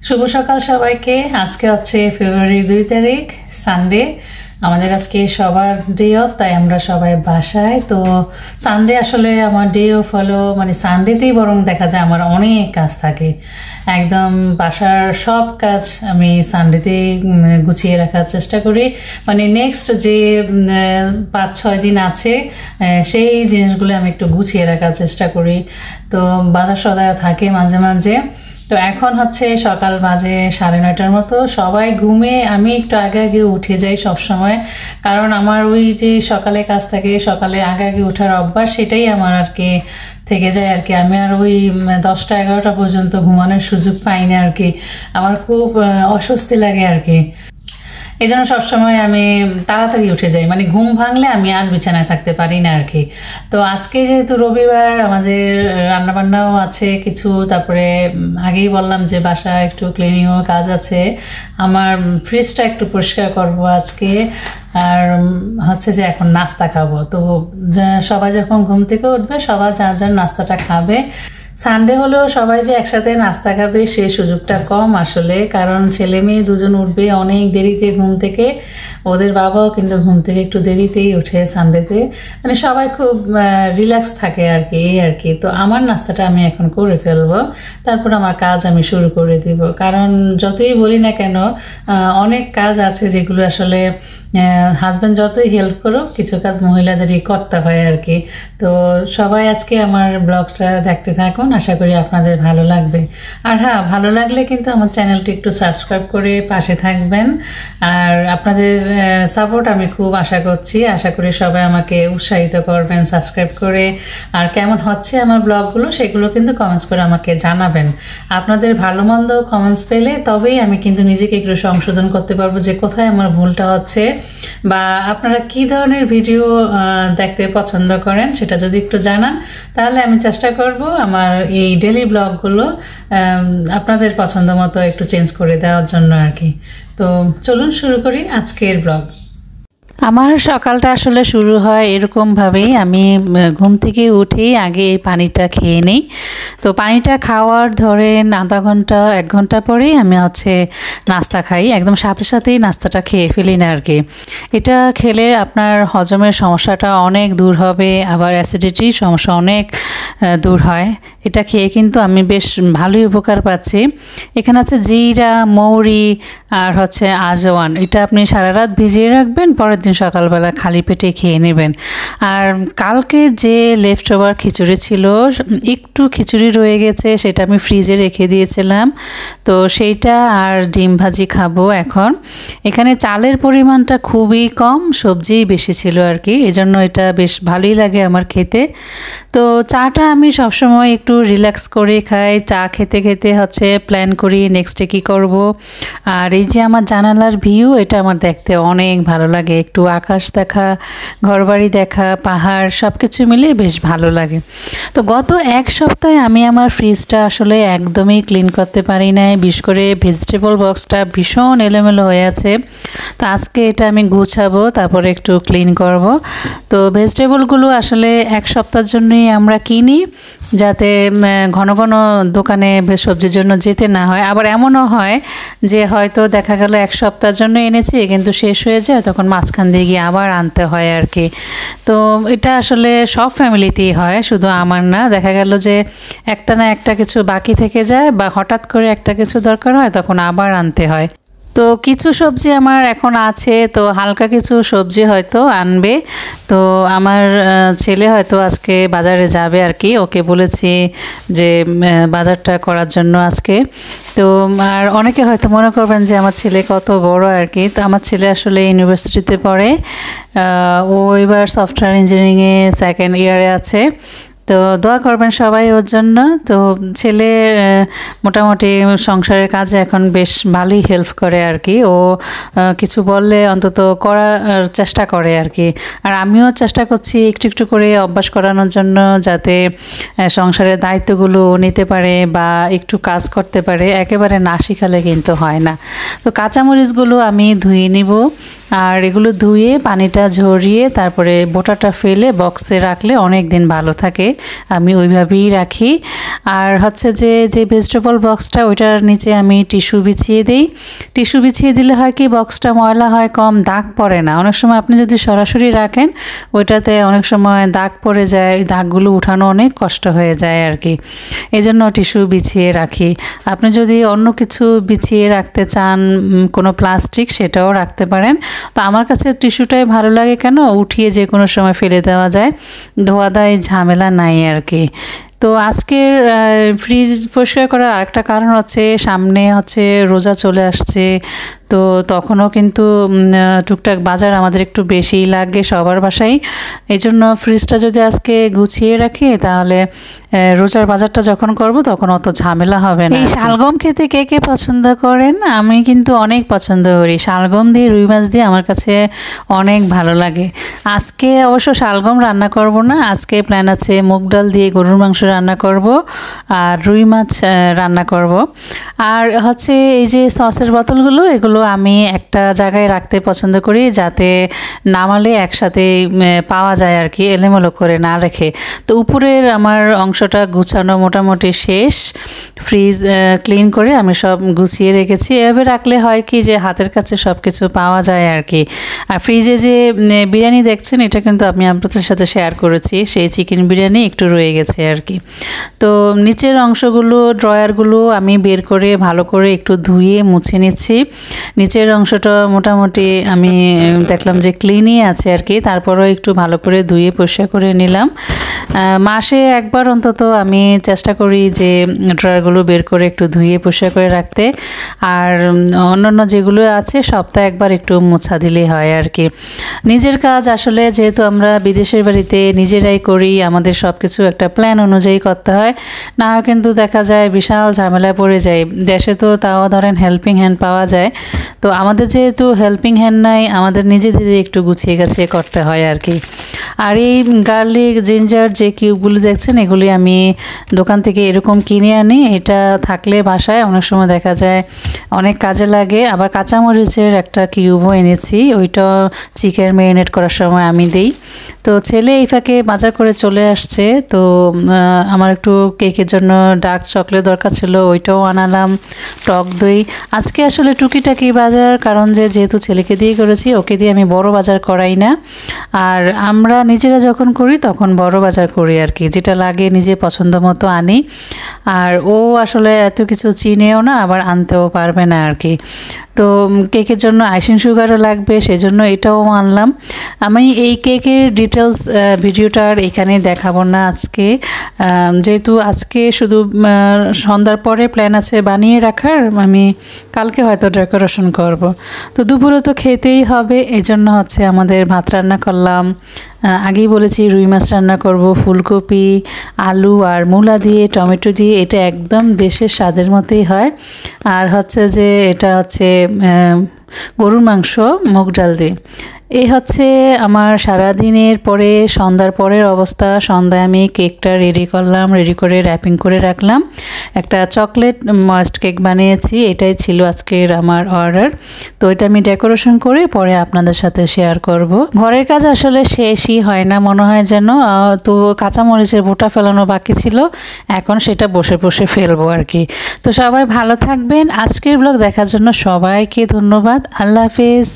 শুভ সকাল সবাইকে। আজকে হচ্ছে ফেব্রুয়ারি 2 তারিখ, সানডে। আমাদের আজকে সবার ডে অফ, তাই আমরা সবাই বাসায়। তো সানডে আসলে আমার ডে অফ হলো, মানে সানডেতেই বরং দেখা যায় আমার অনেক কাজ থাকে। একদম বাসার সব কাজ আমি সানডেতেই গুছিয়ে রাখার চেষ্টা করি। মানে নেক্সট যে 5-6 দিন আছে সেই জিনিসগুলো আমি একটু গুছিয়ে রাখার চেষ্টা করি। তো বাজার সদায় থাকে মাঝে মাঝে। তো এখন হচ্ছে সকাল বাজে 9:30টার মতো। সবাই ঘুমে, আমি একটু আগে আগে উঠে যাই সব সময়, কারণ আমার ওই যে সকালে কাজ থাকে, সকালে আগে আগে ওঠার অভ্যাস, সেটাই আমার আর কি থেকে যায় আর কি। আমি আর ওই 10টা-11টা পর্যন্ত ঘুমানোর সুযোগ পাই না আর কি। আমার খুব অস্বস্তি লাগে আর কি। এই জন্য সবসময় আমি তাড়াতাড়ি উঠে যাই, মানে ঘুম ভাঙলে আমি আর বিছানায় থাকতে পারি না আর কি। তো আজকে যেহেতু রবিবার, আমাদের রান্নাবান্নাও আছে কিছু, তারপরে আগেই বললাম যে বাসা একটু ক্লিনিংও কাজ আছে। আমার ফ্রিজটা একটু পরিষ্কার করবো আজকে, আর হচ্ছে যে এখন নাস্তা খাবো। তো সবাই যখন ঘুম থেকে উঠবে, সবাই যার যার নাস্তাটা খাবে। সানডে হলেও সবাই যে একসাথে নাস্তা খাবে সেই সুযোগটা কম আসলে, কারণ ছেলে মেয়ে দুজন উঠবে অনেক দেরিতে ঘুম থেকে। ওদের বাবাও কিন্তু ঘুম থেকে একটু দেরিতেই উঠে সানডেতে, মানে সবাই খুব রিল্যাক্স থাকে আর কি, এই আর কি। তো আমার নাস্তাটা আমি এখন করে ফেলবো, তারপর আমার কাজ আমি শুরু করে দিব। কারণ যতই বলি না কেন, অনেক কাজ আছে যেগুলো আসলে হাজব্যান্ড যতই হেল্প করো, কিছু কাজ মহিলাদেরই করতে হয় আর কি। তো সবাই আজকে আমার ব্লগটা দেখতে থাকুন, আশা করি আপনাদের ভালো লাগবে। আর হ্যাঁ, ভালো লাগলে কিন্তু আমার চ্যানেলটি একটু সাবস্ক্রাইব করে পাশে থাকবেন। আর আপনাদের সাপোর্ট আমি খুব আশা করছি, আশা করি সবাই আমাকে উৎসাহিত করবেন সাবস্ক্রাইব করে। আর কেমন হচ্ছে আমার ব্লগগুলো, সেগুলো কিন্তু কমেন্টস করে আমাকে জানাবেন। আপনাদের ভালো মন্দ কমেন্টস পেলে তবেই আমি কিন্তু নিজেকে একটু সংশোধন করতে পারবো যে কোথায় আমার ভুলটা হচ্ছে, বা আপনারা কি ধরনের ভিডিও দেখতে পছন্দ করেন সেটা যদি একটু জানান, তাহলে আমি চেষ্টা করব আমার এই ডেলি ব্লগগুলো আপনাদের পছন্দ মতো একটু চেঞ্জ করে দেওয়ার জন্য আর কি। তো চলুন শুরু করি আজকের ব্লগ। আমার সকালটা আসলে শুরু হয় এরকমভাবেই। আমি ঘুম থেকে উঠেই আগে এই পানিটা খেয়ে নিই। তো পানিটা খাওয়ার ধরেন আধা ঘন্টা 1 ঘন্টা পরেই আমি হচ্ছে নাস্তা খাই। একদম সাথে সাথেই নাস্তাটা খেয়ে ফেলি না আর কি। এটা খেলে আপনার হজমের সমস্যাটা অনেক দূর হবে, আবার অ্যাসিডিটির সমস্যা অনেক দূর হয়। এটা খেয়ে কিন্তু আমি বেশ ভালোই উপকার পাচ্ছি। এখানে আছে জিরা, মৌরি আর হচ্ছে আজওয়ান। এটা আপনি সারা রাত ভিজিয়ে রাখবেন, পরের দিন সকালবেলা খালি পেটে খেয়ে নেবেন। আর কালকে যে লেফট ওভার খিচুড়ি ছিল, একটু খিচুড়ি রয়ে গেছে, সেটা আমি ফ্রিজে রেখে দিয়েছিলাম। তো সেইটা আর ডিম ভাজি খাবো এখন। এখানে চালের পরিমাণটা খুবই কম, সবজি বেশি ছিল আর কি, এজন্য এটা বেশ ভালোই লাগে আমার খেতে। তো চাটা আমি সবসময় একটু রিল্যাক্স করে খাই। চা খেতে খেতে হচ্ছে প্ল্যান করি নেক্সটে কী করব। আর এই যে আমার জানালার ভিউ, এটা আমার দেখতে অনেক ভালো লাগে। একটু আকাশ দেখা, ঘরবাড়ি দেখা, পাহাড় সব কিছু মিলে বেশ ভালো লাগে। তো গত 1 সপ্তাহে আমি আমার ফ্রিজটা আসলে একদমই ক্লিন করতে পারি নাই। বিশেষ করে ভেজিটেবল বক্সটা ভীষণ এলোমেলো হয়ে আছে। তো আজকে এটা আমি গুছাবো, তারপরে একটু ক্লিন করব। তো ভেজিটেবলগুলো আসলে 1 সপ্তাহের জন্যই আমরা কিনি, যাতে ঘন ঘন দোকানে সবজির জন্য যেতে না হয়। আবার এমনও হয় যে হয়তো দেখা গেল 1 সপ্তাহের জন্য এনেছি, কিন্তু শেষ হয়ে যায়, তখন মাঝখান দিয়ে গিয়ে আবার আনতে হয় আর কি। তো এটা আসলে সব ফ্যামিলিতেই হয়, শুধু আমার না। দেখা গেল যে একটা না একটা কিছু বাকি থেকে যায়, বা হঠাৎ করে একটা কিছু দরকার হয়, তখন আবার আনতে হয়। তো কিছু সবজি আমার এখন আছে, তো হালকা কিছু সবজি হয়তো আনবে। তো আমার ছেলে হয়তো আজকে বাজারে যাবে আর কি, ওকে বলেছি যে বাজারটা করার জন্য আজকে। তো আর অনেকে হয়তো মনে করবেন যে আমার ছেলে কত বড় আর কি। তো আমার ছেলে আসলে ইউনিভার্সিটিতে পড়ে, ও এবার সফটওয়্যার ইঞ্জিনিয়ারিংয়ে 2nd ইয়ারে আছে। তো দোয়া করবেন সবাই ওর জন্য। তো ছেলে মোটামুটি সংসারের কাজে এখন বেশ ভালোই হেল্প করে আর কি। ও কিছু বললে অন্তত করার চেষ্টা করে আর কি। আর আমিও চেষ্টা করছি একটু একটু করে অভ্যাস করানোর জন্য, যাতে সংসারের দায়িত্বগুলো নিতে পারে বা একটু কাজ করতে পারে। একেবারে না শিখালে কিন্তু হয় না। তো কাঁচামরিচগুলো আমি ধুয়ে নিব, আর এগুলো ধুয়ে পানিটা ঝরিয়ে তারপরে বোটাটা ফেলে বক্সে রাখলে অনেক দিন ভালো থাকে, আমি ওইভাবেই রাখি। আর হচ্ছে যে ভেজিটেবল বক্সটা ওইটার নিচে আমি টিস্যু বিছিয়ে দিই। টিস্যু বিছিয়ে দিলে হয় কি বক্সটা ময়লা হয় কম, দাগ পড়ে না। অনেক সময় আপনি যদি সরাসরি রাখেন ওইটাতে অনেক সময় দাগ পড়ে যায়, দাগগুলো উঠানো অনেক কষ্ট হয়ে যায় আর কি, এই জন্য টিস্যু বিছিয়ে রাখি। আপনি যদি অন্য কিছু বিছিয়ে রাখতে চান, কোনো প্লাস্টিক, সেটাও রাখতে পারেন। তো আমার কাছে টিস্যুটাই ভালো লাগে, কেন উঠিয়ে যে কোনো সময় ফেলে দেওয়া যায়, ধোয়া দেয়, ঝামেলা নাই আর কি। তো আজকের ফ্রিজ পরিষ্কার করার আরেকটা কারণ হচ্ছে সামনে হচ্ছে রোজা চলে আসছে, তো তখনও কিন্তু টুকটাক বাজার আমাদের একটু বেশিই লাগে সবার বাসায়। এই জন্য ফ্রিজটা যদি আজকে গুছিয়ে রাখি তাহলে রোজার বাজারটা যখন করব তখন অত ঝামেলা হবে না। এই শালগম খেতে কে কে পছন্দ করেন? আমি কিন্তু অনেক পছন্দ করি। শালগম দিয়ে রুই মাছ দিয়ে আমার কাছে অনেক ভালো লাগে। আজকে অবশ্য শালগম রান্না করব না, আজকে প্ল্যান আছে মুগ ডাল দিয়ে গরুর মাংস রান্না করব আর রুই মাছ রান্না করব। আর হচ্ছে এই যে সসের বোতলগুলো, এগুলো আমি একটা জায়গায় রাখতে পছন্দ করি যাতে নামালে একসাথে পাওয়া যায় আর কি, এলোমেলো করে না রেখে। তো উপরের আমার অংশটা গুছানো মোটামুটি শেষ, ফ্রিজ ক্লিন করে আমি সব গুছিয়ে রেখেছি। এভাবে রাখলে হয় কি যে হাতের কাছে সব কিছু পাওয়া যায় আর কি। আর ফ্রিজে যে বিরিয়ানি দেখছেন এটা কিন্তু আমি আপনাদের সাথে শেয়ার করেছি, সেই চিকেন বিরিয়ানি একটু রয়ে গেছে আর কি। তো নিচের অংশগুলো, ড্রয়ারগুলো আমি বের করে ভালো করে একটু ধুয়ে মুছে নিচ্ছি। নিচের অংশটা মোটামুটি আমি দেখলাম যে ক্লিনই আছে আর কি, তারপরও একটু ভালো করে ধুয়ে পরিষ্কার করে নিলাম। মাসে একবার অন্তত আমি চেষ্টা করি যে ড্রয়ারগুলো বের করে একটু ধুয়ে পরিষ্কার করে রাখতে। আর অন্যান্য যেগুলো আছে সপ্তাহে একবার একটু মোছা দিলেই হয় আর কি। নিজের কাজ আসলে যেহেতু আমরা বিদেশের বাড়িতে নিজেরাই করি, আমাদের সব কিছু একটা প্ল্যান অনুযায়ী করতে হয়, না কিন্তু দেখা যায় বিশাল ঝামেলা পড়ে যায়। দেশে তো তাও ধরেন হেল্পিং হ্যান্ড পাওয়া যায়, তো আমাদের যেহেতু হেল্পিং হ্যান্ড নাই, আমাদের নিজেদের একটু গুছিয়ে গাছিয়ে করতে হয় আর কি। আর এই গার্লিক, জিঞ্জার যে কিউবগুলো দেখছেন এগুলি আমি দোকান থেকে এরকম কিনে আনি। এটা থাকলে বাসায় অনেক সময় দেখা যায় অনেক কাজে লাগে। আবার কাঁচামরিচের একটা কিউবও এনেছি, ওইটাও চিকেন ম্যারিনেট করার সময় আমি দিই। তো ছেলে এই ফাঁকে বাজার করে চলে আসছে, তো আমার একটু কেকের জন্য ডার্ক চকলেট দরকার ছিল, ওইটাও আনালাম, টক দই। আজকে আসলে টুকিটাকি বাজার, কারণ যেহেতু ছেলেকে দিয়ে করেছি, ওকে দিয়ে আমি বড় বাজার করাই না। আর আমরা নিজেরা যখন করি তখন বড় বাজার করি আর কি, যেটা লাগে নিজে পছন্দ মতো আনি। আর ও আসলে এত কিছু চিনেও না, আবার আনতেও পারবে না আর কি। তো কেকের জন্য আইসিং সুগারও লাগবে, সেজন্য এটাও আনলাম। আমি এই কেকের ডিটেলস ভিডিওটা আর এখানে দেখাবো না আজকে, যেহেতু আজকে শুধু সন্ধ্যার পরে প্ল্যান আছে বানিয়ে রাখার, আমি কালকে হয়তো ডেকোরেশন করব। তো দুপুরে তো খেতেই হবে, এজন্য হচ্ছে আমাদের ভাত রান্না করলাম। আগেই বলেছি রুই মাছ রান্না করব, ফুলকপি, আলু আর মূলা দিয়ে, টমেটো দিয়ে, এটা একদম দেশের স্বাদের মতোই হয়। আর হচ্ছে যে এটা হচ্ছে গরুর মাংস মুগ ডাল দিয়ে। এই হচ্ছে আমার সারাদিনের পরে সন্ধ্যার পরের অবস্থা। সন্ধ্যায় আমি কেকটা রেডি করলাম, রেডি করে র্যাপিং করে রাখলাম। একটা চকলেট ময়েস্ট কেক বানিয়েছি, এটাই ছিল আজকের আমার অর্ডার। তো এটা আমি ডেকোরেশন করে পরে আপনাদের সাথে শেয়ার করব। ঘরের কাজ আসলে শেষই হয় না মনে হয় যেন, তো কাঁচামরিচের বোটা ফেলানো বাকি ছিল, এখন সেটা বসে বসে ফেলবো আর কি। তো সবাই ভালো থাকবেন। আজকের ব্লগ দেখার জন্য সবাইকে ধন্যবাদ। আল্লাহ হাফেজ।